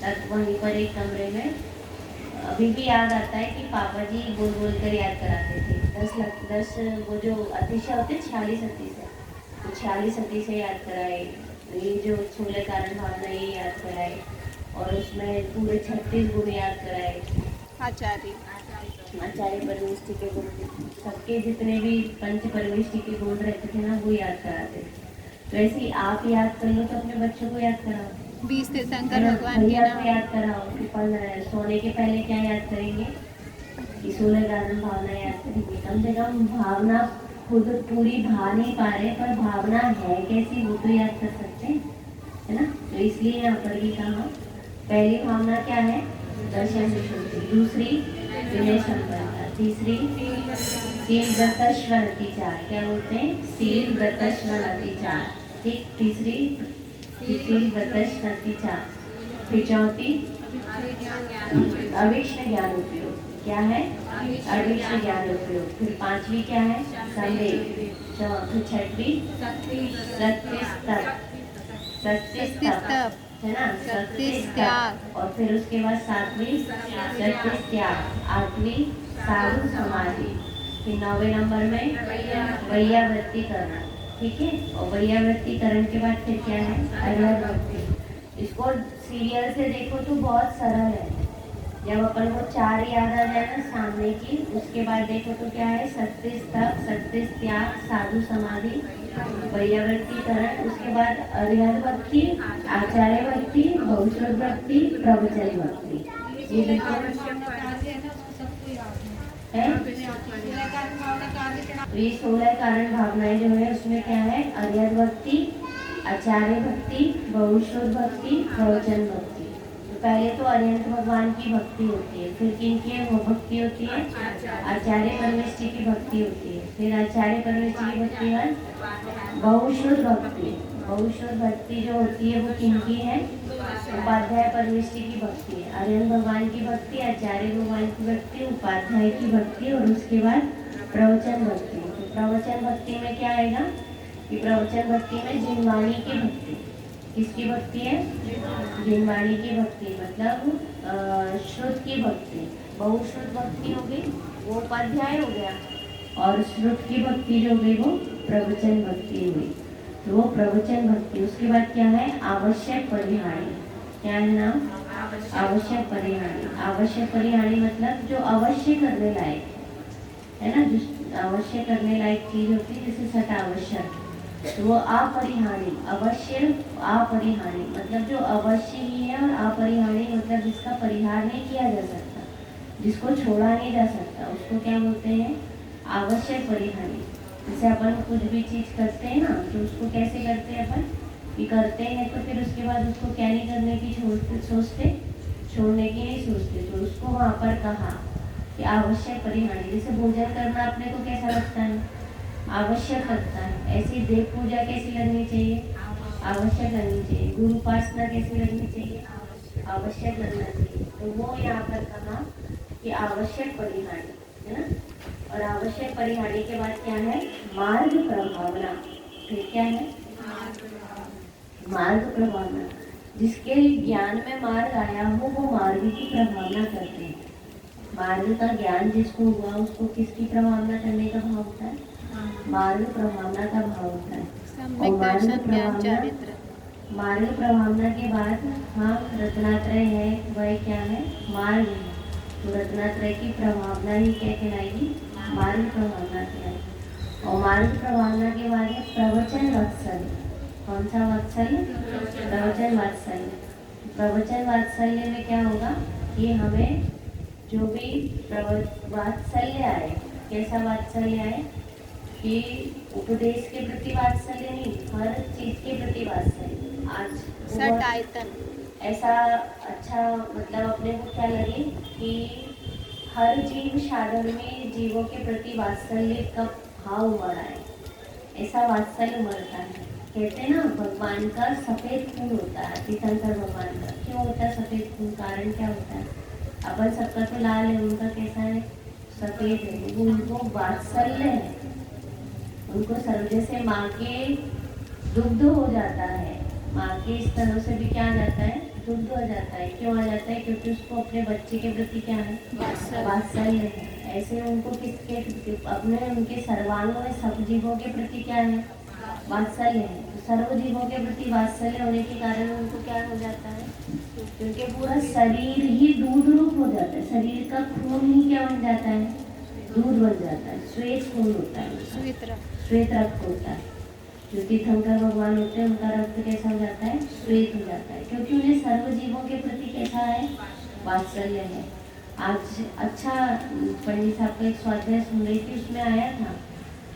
तक वहीं पर एक कमरे में अभी भी याद आता है कि पापा जी बोल बोल कर याद कराते थे। 10 वो जो अतिशय होते 46 अतिशय, तो 46 अतिशय याद कराए, ये जो स्थूल कारण भावना ये याद कराए, और उसमें पूरे 36 गुण याद कराए। आचार्य परमेष्टि के गुण, सबके जितने भी पंच परमेष्टि के गुण रहते थे ना, वो याद कराते थे। तो ऐसे ही आप याद कर लो तो अपने बच्चों को याद कराओ। 20 तीर्थंकर भगवान के भैया को नाम। याद कराओ कि सोने के पहले क्या याद करेंगे, कि 16 कारण भावना याद करेंगे। कम से कम भावना खुद पूरी भा नहीं पा रहे, पर भावना है कैसी वो तो याद कर सकते हैं, है ना। तो इसलिए यहाँ पर भी कहा पहली भावना क्या है, दर्शन विशुद्धि, दूसरी विनय संपन्नता, तीसरी सील व्रतस्वरति चार, क्या बोलते हैं, सील व्रतस्वरति चार, ठीक। तीसरी सील व्रतस्वरति चार, फिर चौथी अविक्ष्ण ज्ञान उपयोग, क्या है, अविक्ष्ण ज्ञान उपयोग। फिर पांचवी क्या है, संवेग। फिर छठवीं सत्य स्तव, है ना, सत्य स्तव। और फिर उसके बाद सातवीं सत्य त्याग, आठवीं साधु समाधि। फिर 9वें नंबर में वैयावृत्ति करना, ठीक है। और वैयावृत्ति करण के बाद फिर क्या है, अरिहत। इसको सीरियल से देखो तो बहुत सरल है। जब अपन को चार याद आ जाए ना सामने की, उसके बाद देखो तो क्या है, सत्य स्तव, सत्य त्याग, साधु समाधि, वैयावृत्ति करण, उसके बाद अरिहत भक्ति, आचार्य भक्ति, बहुश्रुत भक्ति, प्रवचन भक्ति। ये देखो है। तो ये 16 कारण भावनाएं जो है उसमें क्या है, अरिहत भक्ति, आचार्य भक्ति, बहुश्रुत भक्ति, प्रवचन भक्ति। तो पहले तो अरिहंत भगवान की भक्ति होती है, फिर किनकी वो भक्ति होती है, आचार्य परमेष्टि की भक्ति होती है। फिर आचार्य परमेष्टि की भक्ति बाद बहुश्रुत भक्ति। बहुश्रुत भक्ति जो होती है वो किनकी है, उपाध्याय परमेष्टि की भक्ति है। अरिहंत भगवान की भक्ति, आचार्य भगवान की भक्ति, उपाध्याय की भक्ति, और उसके बाद प्रवचन भक्ति। तो प्रवचन भक्ति में क्या आएगा, कि प्रवचन भक्ति में जिनवाणी की भक्ति। किसकी भक्ति है, जिनवाणी की भक्ति, मतलब श्रुत की भक्ति। बहुश्रुत भक्ति हो गई, वो उपाध्याय हो गया, और श्रुत की भक्ति जो हो गई वो प्रवचन भक्ति हुई। तो वो प्रवचन भक्ति। उसके बाद क्या है, आवश्यक परिहारी। क्या है नाम, आवश्यक परिहारी। आवश्यक परिहारी मतलब जो अवश्य करने लायक है ना, जो अवश्य करने लायक चीज होती है, जैसे सट आवश्यक, तो वो अपरिहारी। अवश्य अपरिहारी मतलब जो अवश्य ही है, और अपरिहारी मतलब जिसका परिहार नहीं किया जा सकता, जिसको छोड़ा नहीं जा सकता, उसको क्या बोलते हैं, आवश्यक परिहारी। जैसे अपन कुछ भी चीज करते हैं ना, तो उसको कैसे करते हैं अपन, कि करते हैं तो फिर उसके बाद उसको क्या नहीं करने की सोचते, छोड़ने की नहीं सोचते। तो उसको वहाँ पर कहा कि आवश्यक परिहारी। जैसे भोजन करना अपने को कैसा लगता है, आवश्यक लगता है। ऐसी देव पूजा कैसी लगनी चाहिए, आवश्यक लगनी चाहिए। गुरु उपासना कैसी लगनी चाहिए, आवश्यक लगना चाहिए। तो वो यहाँ पर कहा कि आवश्यक परिहारी, है ना। और आवश्यक परिहारी के बाद क्या है, मार्ग प्रभावना। फिर क्या है, मार्ग प्रभावना। जिसके ज्ञान में मार्ग आया हो वो मार्ग की प्रभावना करते हैं। मार्ग का ज्ञान जिसको हुआ उसको किसकी प्रभावना करने का भाव होता है, मार्ग प्रभावना का भाव होता है। और मार्ग प्रभावना के बाद हाँ रत्नात्रय है, वह क्या है, मार्ग है। तो रत्नात्रय की प्रभावना ही क्या कहलाएगी, मार्ग प्रभावना कहलाएगी। और मार्ग प्रभावना के बाद है प्रवचन वात्सल्य। कौन सा वात्सल्य, प्रवचन वात्सल्य। प्रवचन वात्सल्य में क्या होगा, कि हमें जो भी वात्सल्य आए, कैसा वात्सल्य आए, कि उपदेश के प्रति वात्सल्य नहीं, हर चीज के प्रति वात्सल्य। आज सट आयतन ऐसा अच्छा, मतलब अपने को क्या लगे कि हर जीव साधन में जीवों के प्रति वात्सल्य का भाव उमड़ आए, ऐसा वात्सल्य उमड़ता है। कहते हैं ना, भगवान का सफेद खून होता है, तीर्थंकर भगवान का क्यों होता है सफेद खून, कारण क्या होता है, अपन सबका तो लाल है, उनका कैसा है, सफेद है। वो उनको वात्सल्य है, उनको सर्व से माँ के दुग्ध हो जाता है, माँ के स्तनों से भी क्या आ जाता है, शुद्ध हो जाता है। क्यों आ जाता है? क्योंकि उसको अपने बच्चे के प्रति क्या है? वात्सल्य। वात्सल्य है। ऐसे उनको किसके अपने उनके सर्वांगों में सब जीवों के प्रति क्या है? वात्सल्य है। तो सर्व जीवों के प्रति वात्सल्य होने के कारण उनको क्या हो जाता है? क्योंकि पूरा शरीर ही दूध रूप हो जाता है। शरीर का खून ही क्या बन जाता है? दूध बन जाता है। श्वेत खून होता है, श्वेत रक्त। श्वेत रक्त होता है। जो तीर्थंकर भगवान होते हैं उनका रक्त कैसा हो जाता है? श्वेत हो जाता है, क्योंकि उन्हें सर्व जीवों के प्रति कैसा है? वात्सल्य है। आज अच्छा पंडित साहब का एक स्वाध्याय सुन रही थी, उसमें आया था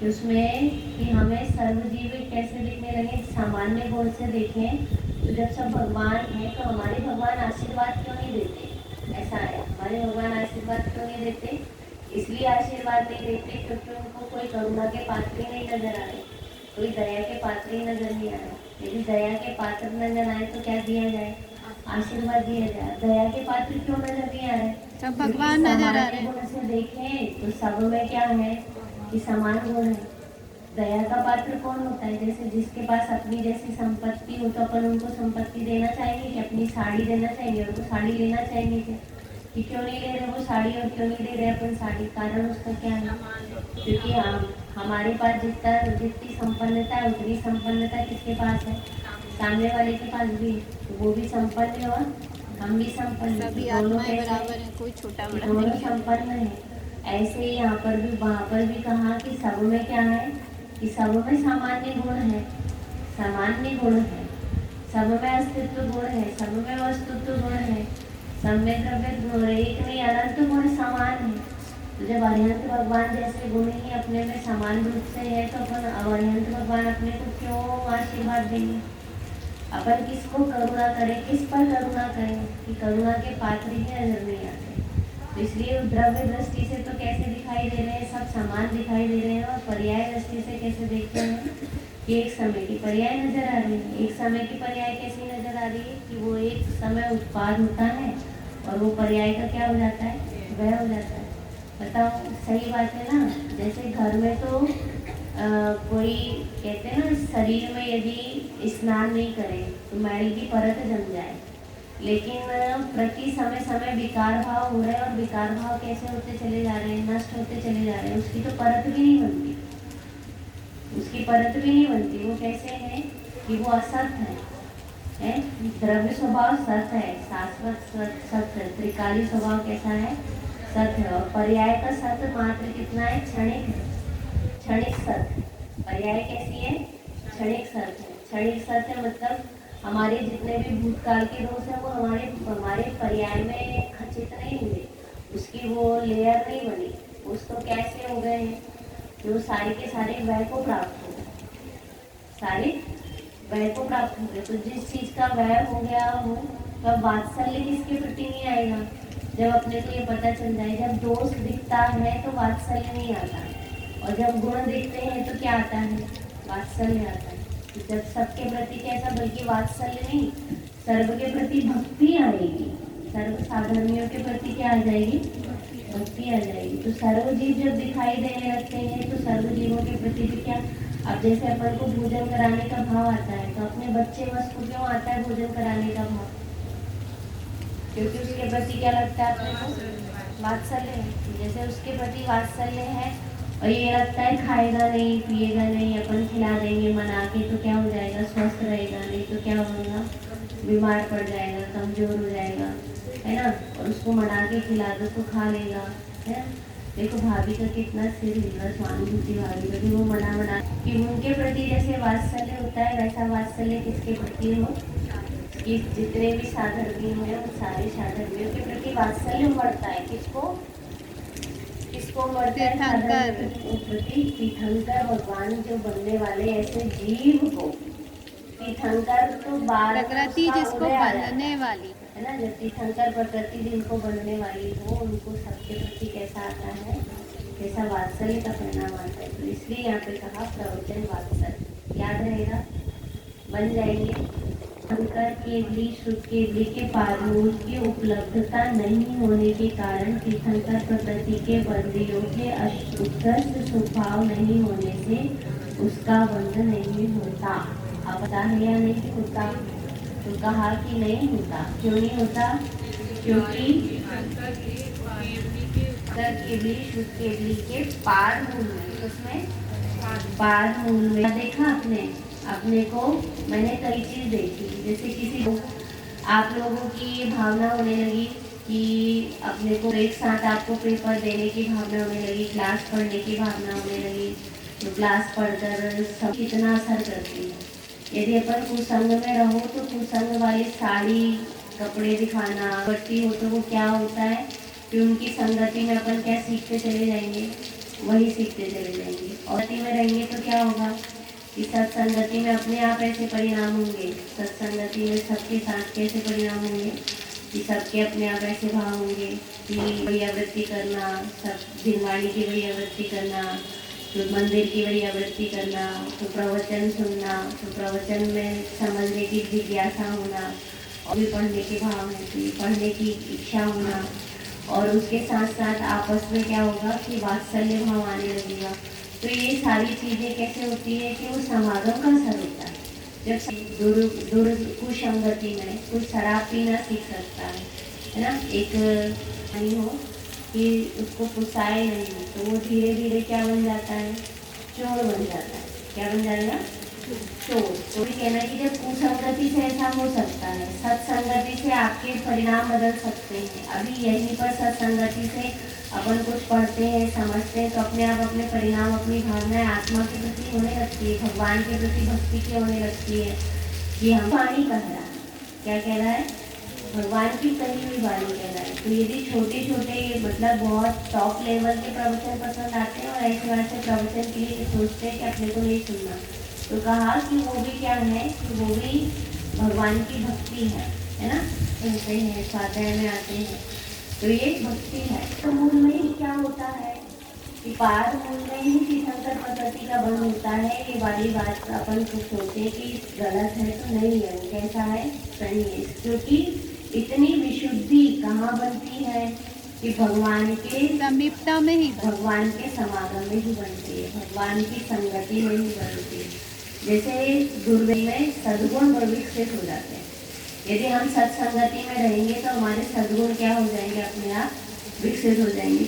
कि उसमें कि हमें सर्व जीव कैसे दिखने लगे? सामान्य गुण से देखें तो जब सब भगवान है तो हमारे भगवान आशीर्वाद क्यों नहीं देते? ऐसा है, हमारे भगवान आशीर्वाद क्यों नहीं देते? इसलिए आशीर्वाद नहीं देते क्योंकि उनको कोई करुणा के पात्र ही नहीं नजर आ रहे, कोई दया के पात्र ही नजर नहीं आ रहे। यदि दया के पात्र नजर आए तो क्या दिया जाए? आशीर्वाद दिया जाए। दया के पात्र क्यों नजर नहीं आ रहे? सब भगवान नजर आ रहे हैं। गुण से देखें तो सब में क्या है कि समान गुण है। दया का पात्र कौन होता है? जैसे जिसके पास अपनी जैसी संपत्ति हो तो अपन उनको संपत्ति देना चाहेंगे कि अपनी साड़ी देना चाहेंगे, उनको साड़ी लेना चाहेंगे कि क्यों नहीं ले रहे वो साड़ी, और क्यों नहीं ले रहे अपन साड़ी? कारण उसका क्या है? क्योंकि हमारे पास जितनी संपन्नता है उतनी संपन्नता किसके पास है? सामने वाले के पास भी। तो वो भी संपन्न है और हम भी संपन्न, सभी दोनों आत्माएं कैसे? बराबर है, कोई छोटा बड़ा दोनों नहीं है। संपन्न है। ऐसे ही यहाँ पर भी वहाँ पर भी कहा कि सब में क्या है कि सब में सामान्य गुण है, सामान्य गुण है, सब में अस्तित्व गुण है, सब में वस्तुत्व गुण है, सब में द्रव्य गुण, एक नहीं अनंत गुण समान है। तो जब अरिहंत भगवान जैसे गुण ही अपने में समान रूप से है तो अपन अरिहंत भगवान अपने को क्यों आशीर्वाद देंगे? अपन किसको करुणा करें? किस पर करुणा करें कि करुणा के पात्र ही नजर नहीं आते? तो इसलिए द्रव्य दृष्टि से तो कैसे दिखाई दे रहे हैं? सब समान दिखाई दे रहे हैं। और पर्याय दृष्टि से कैसे देखते हैं कि एक समय की पर्याय नजर आ रही है। एक समय की पर्याय कैसी नजर आ रही है कि वो एक समय उत्पाद होता है और वो पर्याय का क्या हो जाता है? वह हो जाता है। बताओ, सही बात है ना? जैसे घर में तो कोई कहते हैं ना, शरीर में यदि स्नान नहीं करें तो मैल की परत जम जाए, लेकिन प्रति समय समय विकार भाव हो रहे हैं और विकार भाव कैसे होते चले जा रहे हैं? नष्ट होते चले जा रहे हैं। उसकी तो परत भी नहीं बनती, उसकी परत भी नहीं बनती। वो कैसे है कि वो असत है? द्रव्य स्वभाव सत है, शाश्वत सत है। त्रिकाली स्वभाव कैसा है? सत है। और पर्याय का सत मात्र कितना है? क्षणिक है, क्षणिक सत। पर्याय कैसी है? क्षणिक सत है। क्षणिक सत है मतलब हमारे जितने भी भूतकाल के दोष है वो हमारे पर्याय में खचित नहीं हुए, उसकी वो लेयर नहीं बनी। उस तो कैसे हो गए हैं? जो सारे के सारे वह को प्राप्त हो गए, सारे वह को प्राप्त हो गए। तो जिस चीज का वह हो गया हो तब वात्सल्य किसके प्रति नहीं आएगा? जब अपने को ये पता चल जाए, जब दोष दिखता है तो वात्सल्य नहीं आता, और जब गुण दिखते हैं तो क्या आता है? वात्सल्य आता है। तो जब सबके प्रति कैसा, बल्कि वात्सल्य नहीं, सर्व के प्रति भक्ति आएगी। सर्व साधर्मियों के प्रति क्या आ जाएगी? भक्ति आ जाएगी। तो सर्व जीव जब दिखाई देने लगते हैं तो सर्व जीवों के प्रति भी क्या? अब जैसे अपन को भोजन कराने का भाव आता है तो अपने बच्चे वस्तु क्यों आता है भोजन कराने का भाव? क्योंकि उसके प्रति क्या लगता है अपने को? वात्सल्य है। जैसे उसके प्रति वात्सल्य है और ये लगता है खाएगा नहीं, पिएगा नहीं, अपन खिला देंगे मना के तो क्या हो जाएगा? स्वस्थ रहेगा, नहीं तो क्या होगा? बीमार पड़ जाएगा, कमजोर हो जाएगा, है ना? और उसको मना के खिला दो तो खा लेगा, है? देखो भाभी का कितना सिर हिल रहा, स्वानुभूति भाभी का, कि वो मना कि उनके प्रति जैसे वात्सल्य होता है वैसा वात्सल्य किसके प्रति हो? कि जितने भी साधर्मी हैं उन सारे साधर्मियों के प्रति वात्सल्य बढ़ता है। किसको बढ़ता है? साधर्मियों के प्रति। तीर्थंकर भगवान जो बनने वाले ऐसे जीव को, तीर्थंकर तो प्रकृति जिसको बनने वाली है ना, जब तीर्थंकर प्रकृति जिनको बनने वाली हो उनको सबके प्रति कैसा आता है? कैसा वात्सल्य का परिणाम आता है। तो इसलिए यहाँ पे कहा प्रवचन वात्सल्य। याद रहेगा, बन जाएंगे। शंकर केवली शुद्ध केवली के पादमूल की उपलब्धता नहीं होने के कारण तीर्थंकर प्रकृति के बंदियों के उत्कृष्ट स्वभाव नहीं होने से उसका बंध नहीं होता। अब पता है या नहीं होता? तो कहा कि नहीं होता। क्यों नहीं होता? क्योंकि केवली शुद्ध केवली के पार मूल में, उसमें पार मूल में देखा आपने अपने को। मैंने कई चीज देखी, जैसे किसी को आप लोगों की ये भावना होने लगी कि अपने को एक साथ आपको पेपर देने की भावना होने लगी, क्लास पढ़ने की भावना होने लगी। तो क्लास पढ़कर सब कितना असर करती है। यदि अपन कुसंग में रहो तो कुसंग वाली साड़ी कपड़े दिखाना बढ़ती हो तो वो क्या होता है कि उनकी संगति में अपन क्या सीखते चले जाएंगे, वही सीखते चले जाएंगे। और संगति में रहेंगे तो क्या होगा कि सत्संगति में अपने आप ऐसे परिणाम होंगे, सत्संगति में सबके साथ कैसे परिणाम होंगे कि सबके अपने आप ऐसे भाव होंगे कि वही आवृत्ति करना, सब दिनवाणी की वही आवृत्ति करना, तो मंदिर की वही आवृत्ति करना, तो प्रवचन सुनना, तो प्रवचन में समझने की जिज्ञासा होना, और भी पढ़ने के भाव होती, पढ़ने की इच्छा होना। और उसके साथ साथ आपस में क्या होगा कि वात्सल्य भाव आने लगेगा। तो ये सारी चीज़ें कैसे होती है कि वो समागम का असर होता है। जब कुसंगति में कुछ शराब पीना सीख सकता है ना, एक नहीं हो कि उसको पुसाए नहीं तो वो धीरे धीरे क्या बन जाता है, चोर बन जाता है। क्या बन जाएगा? चोर। तो भी कहना कि जब कुसंगति से ऐसा हो सकता है, सत्संगति से आपके परिणाम बदल सकते हैं। अभी यहीं पर सत्संगति से अपन कुछ पढ़ते हैं, समझते हैं, तो अपने आप अपने परिणाम, अपनी भावनाएं आत्मा के प्रति होने लगती है, भगवान के प्रति भक्ति की होने लगती है कि हम वाणी कह रहा है। क्या कह रहा है? भगवान की कही हुई वाणी कह रहा है। तो यदि छोटे छोटे मतलब बहुत टॉप लेवल के प्रवचन पसंद आते हैं और ऐसे वैसे प्रवचन के लिए सोचते हैं कि अपने को नहीं सुनना, तो कहा कि वो भी क्या है कि वो भी भगवान की भक्ति है ना। सुनते हैं, स्वाध्याय में आते हैं, तो ये भक्ति है। तो मूल में ही क्या होता है कि पार मूल में ही तीर्थंकर पद्धति का बंध होता है। ये वाली बात अपन को सोचे कि गलत है तो नहीं है, कैसा है? सही है। क्योंकि इतनी विशुद्धि कहाँ बनती है कि भगवान के समीपता में ही भगवान के समागम में ही बनती है, भगवान की संगति में ही बनती है। जैसे दुर्गति में सद्गुण विकसित हो जाते हैं। यदि हम सत्संगति में रहेंगे तो हमारे सद्गुण क्या हो जाएंगे, अपने आप विकसित हो जाएंगे।